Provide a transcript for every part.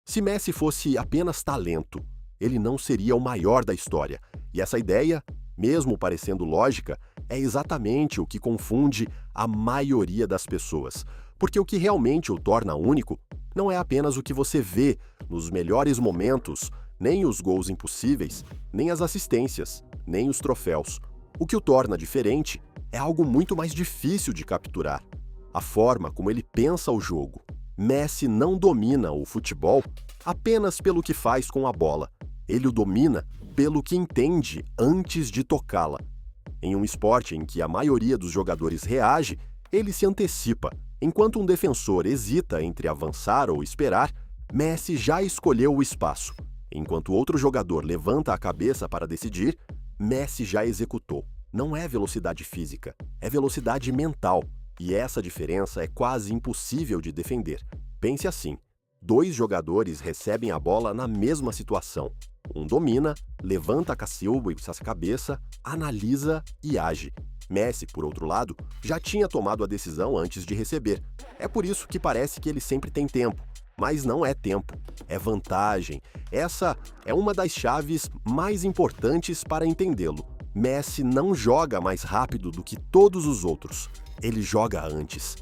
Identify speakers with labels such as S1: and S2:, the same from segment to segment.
S1: Se Messi fosse apenas talento, ele não seria o maior da história. E essa ideia, mesmo parecendo lógica, é exatamente o que confunde a maioria das pessoas. Porque o que realmente o torna único não é apenas o que você vê nos melhores momentos, nem os gols impossíveis, nem as assistências, nem os troféus. O que o torna diferente é algo muito mais difícil de capturar: a forma como ele pensa o jogo. Messi não domina o futebol apenas pelo que faz com a bola. Ele o domina pelo que entende antes de tocá-la. Em um esporte em que a maioria dos jogadores reage, ele se antecipa. Enquanto um defensor hesita entre avançar ou esperar, Messi já escolheu o espaço. Enquanto outro jogador levanta a cabeça para decidir, Messi já executou. Não é velocidade física, é velocidade mental. E essa diferença é quase impossível de defender. Pense assim: dois jogadores recebem a bola na mesma situação. Um domina, levanta a cabeça, analisa e age. Messi, por outro lado, já tinha tomado a decisão antes de receber. É por isso que parece que ele sempre tem tempo. Mas não é tempo, é vantagem. Essa é uma das chaves mais importantes para entendê-lo. Messi não joga mais rápido do que todos os outros. Ele joga antes.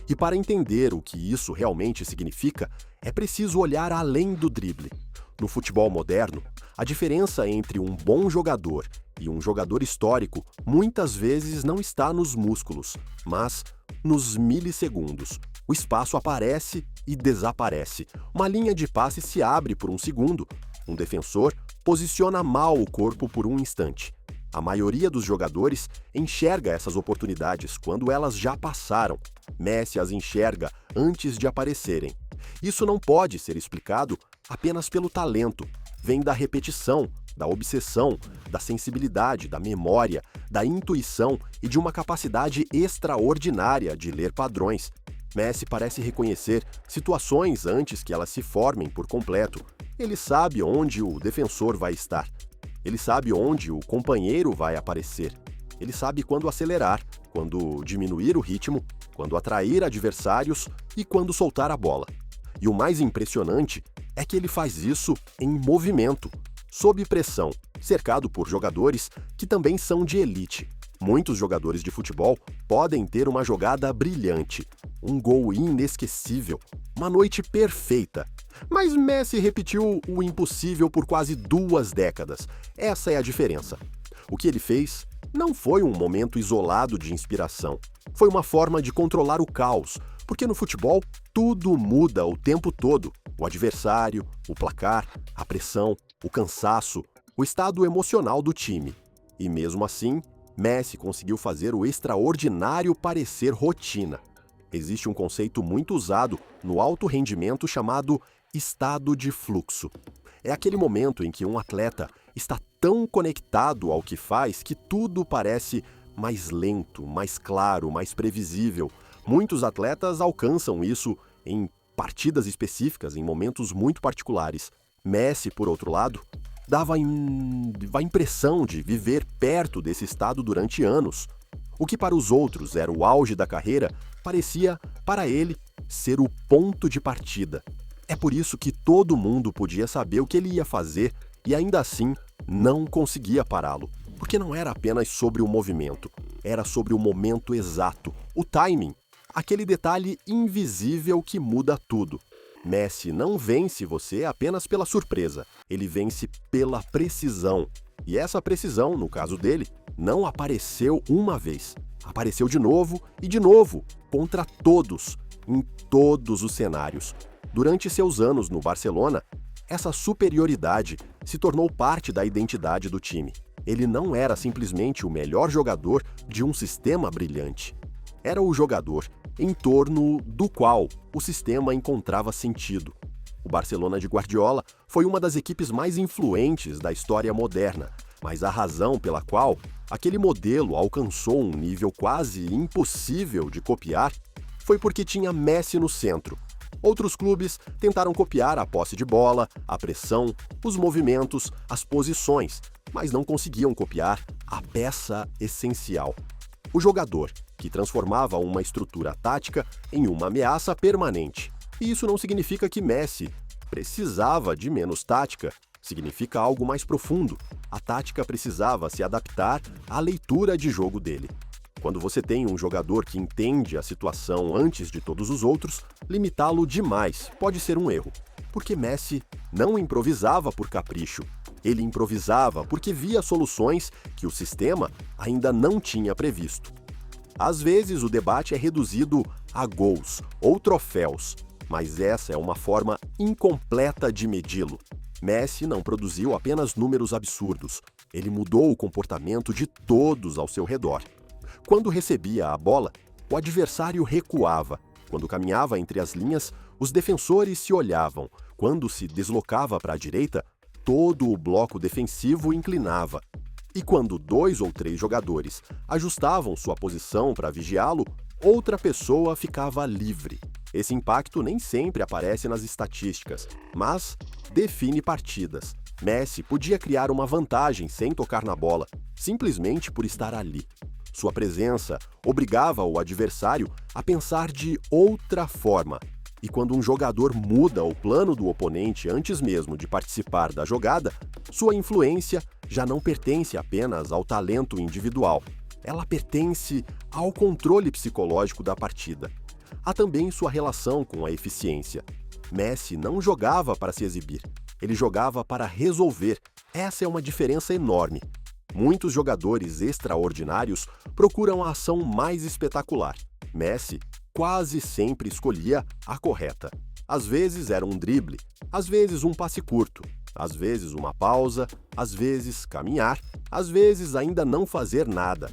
S1: E para entender o que isso realmente significa, é preciso olhar além do drible. No futebol moderno, a diferença entre um bom jogador e um jogador histórico muitas vezes não está nos músculos, mas nos milissegundos. O espaço aparece e desaparece. Uma linha de passe se abre por um segundo. Um defensor posiciona mal o corpo por um instante. A maioria dos jogadores enxerga essas oportunidades quando elas já passaram. Messi as enxerga antes de aparecerem. Isso não pode ser explicado apenas pelo talento. Vem da repetição, da obsessão, da sensibilidade, da memória, da intuição e de uma capacidade extraordinária de ler padrões. Messi parece reconhecer situações antes que elas se formem por completo. Ele sabe onde o defensor vai estar. Ele sabe onde o companheiro vai aparecer. Ele sabe quando acelerar, quando diminuir o ritmo, quando atrair adversários e quando soltar a bola. E o mais impressionante é que ele faz isso em movimento, sob pressão, cercado por jogadores que também são de elite. Muitos jogadores de futebol podem ter uma jogada brilhante, um gol inesquecível, uma noite perfeita. Mas Messi repetiu o impossível por quase 2 décadas. Essa é a diferença. O que ele fez não foi um momento isolado de inspiração. Foi uma forma de controlar o caos, porque no futebol tudo muda o tempo todo. O adversário, o placar, a pressão, o cansaço, o estado emocional do time. E mesmo assim, Messi conseguiu fazer o extraordinário parecer rotina. Existe um conceito muito usado no alto rendimento chamado estado de fluxo. É aquele momento em que um atleta está tão conectado ao que faz que tudo parece mais lento, mais claro, mais previsível. Muitos atletas alcançam isso em partidas específicas, em momentos muito particulares. Messi, por outro lado, dava a impressão de viver perto desse estado durante anos. O que para os outros era o auge da carreira, parecia, para ele, ser o ponto de partida. É por isso que todo mundo podia saber o que ele ia fazer e ainda assim não conseguia pará-lo. Porque não era apenas sobre o movimento, era sobre o momento exato, o timing, aquele detalhe invisível que muda tudo. Messi não vence você apenas pela surpresa, ele vence pela precisão. E essa precisão, no caso dele, não apareceu uma vez. Apareceu de novo, contra todos, em todos os cenários. Durante seus anos no Barcelona, essa superioridade se tornou parte da identidade do time. Ele não era simplesmente o melhor jogador de um sistema brilhante. Era o jogador em torno do qual o sistema encontrava sentido. O Barcelona de Guardiola foi uma das equipes mais influentes da história moderna, mas a razão pela qual aquele modelo alcançou um nível quase impossível de copiar foi porque tinha Messi no centro. Outros clubes tentaram copiar a posse de bola, a pressão, os movimentos, as posições, mas não conseguiam copiar a peça essencial. O jogador, que transformava uma estrutura tática em uma ameaça permanente. E isso não significa que Messi precisava de menos tática, significa algo mais profundo. A tática precisava se adaptar à leitura de jogo dele. Quando você tem um jogador que entende a situação antes de todos os outros, limitá-lo demais pode ser um erro. Porque Messi não improvisava por capricho. Ele improvisava porque via soluções que o sistema ainda não tinha previsto. Às vezes, o debate é reduzido a gols ou troféus, mas essa é uma forma incompleta de medi-lo. Messi não produziu apenas números absurdos, ele mudou o comportamento de todos ao seu redor. Quando recebia a bola, o adversário recuava. Quando caminhava entre as linhas, os defensores se olhavam. Quando se deslocava para a direita, todo o bloco defensivo inclinava. E quando 2 ou 3 jogadores ajustavam sua posição para vigiá-lo, outra pessoa ficava livre. Esse impacto nem sempre aparece nas estatísticas, mas define partidas. Messi podia criar uma vantagem sem tocar na bola, simplesmente por estar ali. Sua presença obrigava o adversário a pensar de outra forma. E quando um jogador muda o plano do oponente antes mesmo de participar da jogada, sua influência já não pertence apenas ao talento individual. Ela pertence ao controle psicológico da partida. Há também sua relação com a eficiência. Messi não jogava para se exibir, ele jogava para resolver. Essa é uma diferença enorme. Muitos jogadores extraordinários procuram a ação mais espetacular. Messi quase sempre escolhia a correta. Às vezes era um drible, às vezes um passe curto, às vezes uma pausa, às vezes caminhar, às vezes ainda não fazer nada.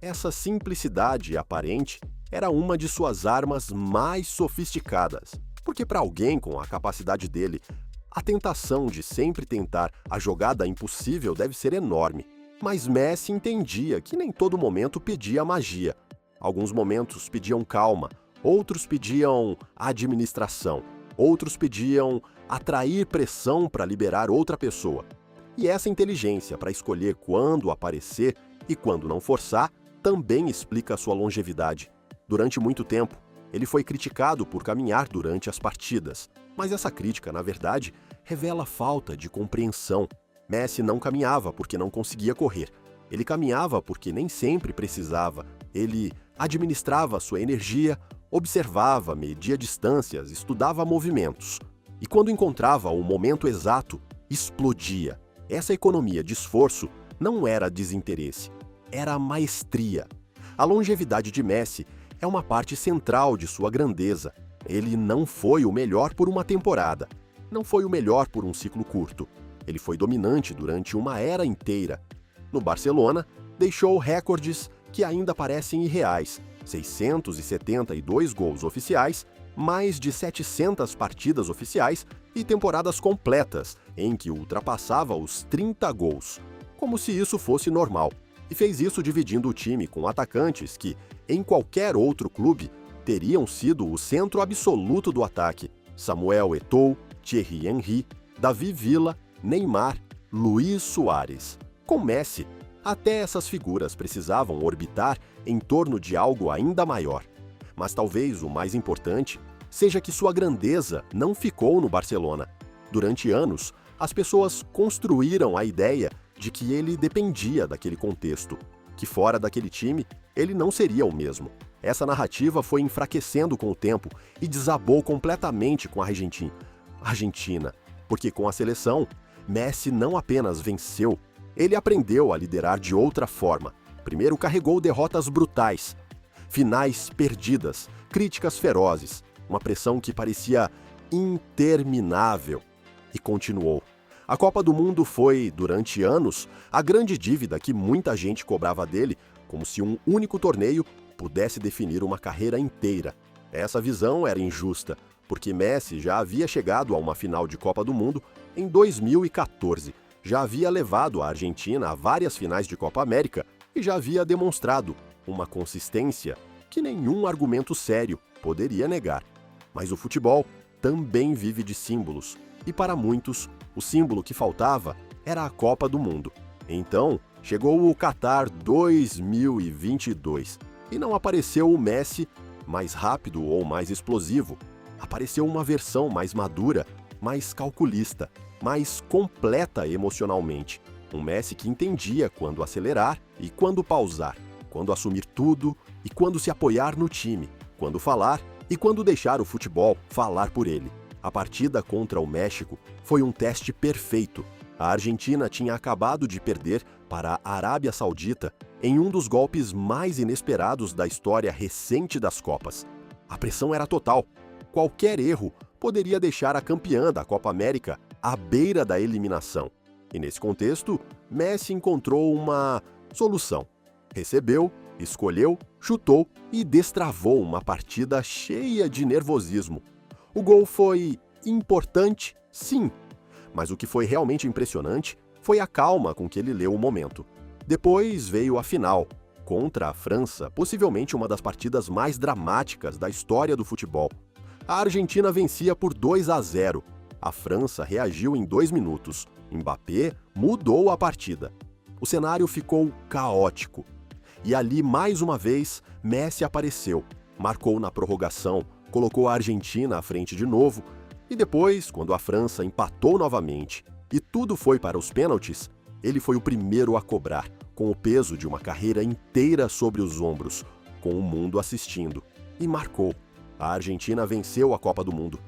S1: Essa simplicidade aparente era uma de suas armas mais sofisticadas, porque para alguém com a capacidade dele, a tentação de sempre tentar a jogada impossível deve ser enorme. Mas Messi entendia que nem todo momento pedia magia. Alguns momentos pediam calma, outros pediam administração, outros pediam atrair pressão para liberar outra pessoa. E essa inteligência para escolher quando aparecer e quando não forçar também explica sua longevidade. Durante muito tempo, ele foi criticado por caminhar durante as partidas, mas essa crítica, na verdade, revela falta de compreensão. Messi não caminhava porque não conseguia correr. Ele caminhava porque nem sempre precisava. Ele administrava sua energia, observava, media distâncias, estudava movimentos. E quando encontrava o momento exato, explodia. Essa economia de esforço não era desinteresse, era maestria. A longevidade de Messi é uma parte central de sua grandeza. Ele não foi o melhor por uma temporada, não foi o melhor por um ciclo curto. Ele foi dominante durante uma era inteira. No Barcelona, deixou recordes que ainda parecem irreais: 672 gols oficiais, mais de 700 partidas oficiais e temporadas completas em que ultrapassava os 30 gols, como se isso fosse normal. E fez isso dividindo o time com atacantes que, em qualquer outro clube, teriam sido o centro absoluto do ataque: Samuel Eto'o, Thierry Henry, David Villa, Neymar, Luís Soares. Com Messi, até essas figuras precisavam orbitar em torno de algo ainda maior. Mas talvez o mais importante seja que sua grandeza não ficou no Barcelona. Durante anos, as pessoas construíram a ideia de que ele dependia daquele contexto, que fora daquele time, ele não seria o mesmo. Essa narrativa foi enfraquecendo com o tempo e desabou completamente com a Argentina, porque com a seleção, Messi não apenas venceu, ele aprendeu a liderar de outra forma. Primeiro carregou derrotas brutais, finais perdidas, críticas ferozes, uma pressão que parecia interminável, e continuou. A Copa do Mundo foi, durante anos, a grande dívida que muita gente cobrava dele, como se um único torneio pudesse definir uma carreira inteira. Essa visão era injusta, porque Messi já havia chegado a uma final de Copa do Mundo em 2014, já havia levado a Argentina a várias finais de Copa América e já havia demonstrado uma consistência que nenhum argumento sério poderia negar. Mas o futebol também vive de símbolos, e para muitos, o símbolo que faltava era a Copa do Mundo. Então, chegou o Qatar 2022 e não apareceu o Messi mais rápido ou mais explosivo. Apareceu uma versão mais madura, mais calculista, mais completa emocionalmente. Um Messi que entendia quando acelerar e quando pausar, quando assumir tudo e quando se apoiar no time, quando falar e quando deixar o futebol falar por ele. A partida contra o México foi um teste perfeito. A Argentina tinha acabado de perder para a Arábia Saudita em um dos golpes mais inesperados da história recente das Copas. A pressão era total. Qualquer erro poderia deixar a campeã da Copa América à beira da eliminação. E nesse contexto, Messi encontrou uma solução. Recebeu, escolheu, chutou e destravou uma partida cheia de nervosismo. O gol foi importante, sim, mas o que foi realmente impressionante foi a calma com que ele leu o momento. Depois veio a final, contra a França, possivelmente uma das partidas mais dramáticas da história do futebol. A Argentina vencia por 2-0. A França reagiu em 2 minutos. Mbappé mudou a partida. O cenário ficou caótico. E ali, mais uma vez, Messi apareceu, marcou na prorrogação, colocou a Argentina à frente de novo, e depois, quando a França empatou novamente e tudo foi para os pênaltis, ele foi o primeiro a cobrar, com o peso de uma carreira inteira sobre os ombros, com o mundo assistindo, e marcou. A Argentina venceu a Copa do Mundo.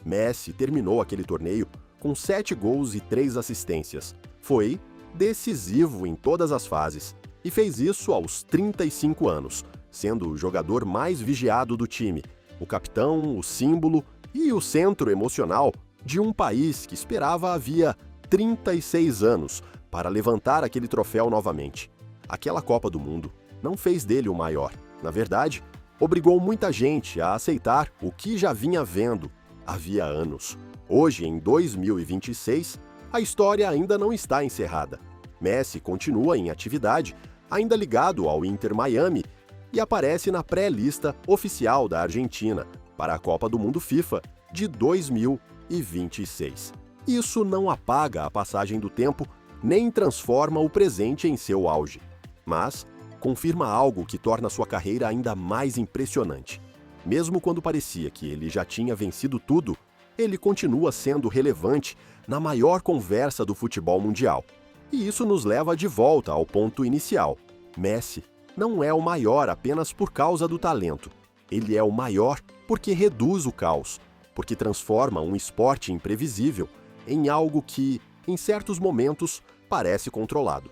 S1: Messi terminou aquele torneio com 7 gols e 3 assistências. Foi decisivo em todas as fases e fez isso aos 35 anos, sendo o jogador mais vigiado do time, o capitão, o símbolo e o centro emocional de um país que esperava havia 36 anos para levantar aquele troféu novamente. Aquela Copa do Mundo não fez dele o maior. Na verdade, obrigou muita gente a aceitar o que já vinha vendo havia anos. Hoje, em 2026, a história ainda não está encerrada. Messi continua em atividade, ainda ligado ao Inter Miami, e aparece na pré-lista oficial da Argentina para a Copa do Mundo FIFA de 2026. Isso não apaga a passagem do tempo nem transforma o presente em seu auge, mas confirma algo que torna sua carreira ainda mais impressionante. Mesmo quando parecia que ele já tinha vencido tudo, ele continua sendo relevante na maior conversa do futebol mundial. E isso nos leva de volta ao ponto inicial. Messi não é o maior apenas por causa do talento. Ele é o maior porque reduz o caos, porque transforma um esporte imprevisível em algo que, em certos momentos, parece controlado.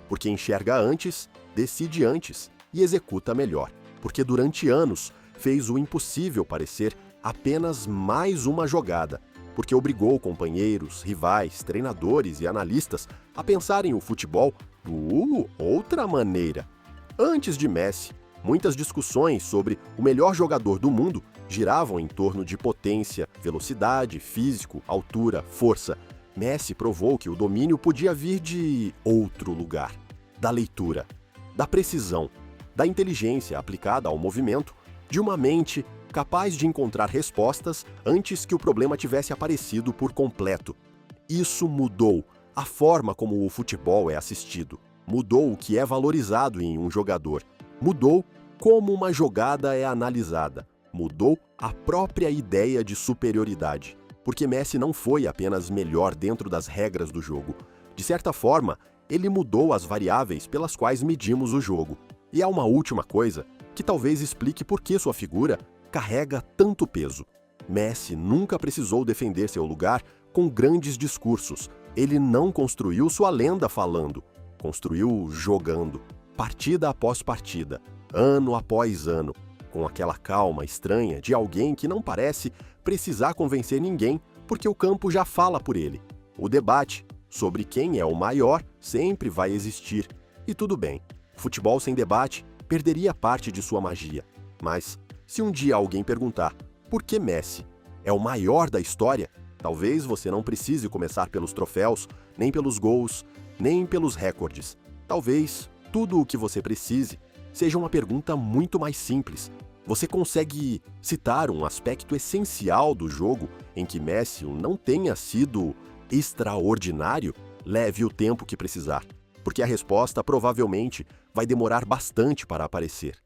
S1: Porque enxerga antes, decide antes e executa melhor. Porque durante anos fez o impossível parecer apenas mais uma jogada. Porque obrigou companheiros, rivais, treinadores e analistas a pensarem o futebol de outra maneira. Antes de Messi, muitas discussões sobre o melhor jogador do mundo giravam em torno de potência, velocidade, físico, altura, força. Messi provou que o domínio podia vir de outro lugar, da leitura, da precisão, da inteligência aplicada ao movimento, de uma mente capaz de encontrar respostas antes que o problema tivesse aparecido por completo. Isso mudou a forma como o futebol é assistido, mudou o que é valorizado em um jogador, mudou como uma jogada é analisada, mudou a própria ideia de superioridade. Porque Messi não foi apenas melhor dentro das regras do jogo. De certa forma, ele mudou as variáveis pelas quais medimos o jogo. E há uma última coisa que talvez explique por que sua figura carrega tanto peso. Messi nunca precisou defender seu lugar com grandes discursos. Ele não construiu sua lenda falando, construiu jogando, partida após partida, ano após ano, com aquela calma estranha de alguém que não parece precisar convencer ninguém porque o campo já fala por ele. O debate sobre quem é o maior sempre vai existir. E tudo bem, o futebol sem debate perderia parte de sua magia. Mas, se um dia alguém perguntar por que Messi é o maior da história, talvez você não precise começar pelos troféus, nem pelos gols, nem pelos recordes. Talvez tudo o que você precise seja uma pergunta muito mais simples. Você consegue citar um aspecto essencial do jogo em que Messi não tenha sido extraordinário? Leve o tempo que precisar, porque a resposta provavelmente vai demorar bastante para aparecer.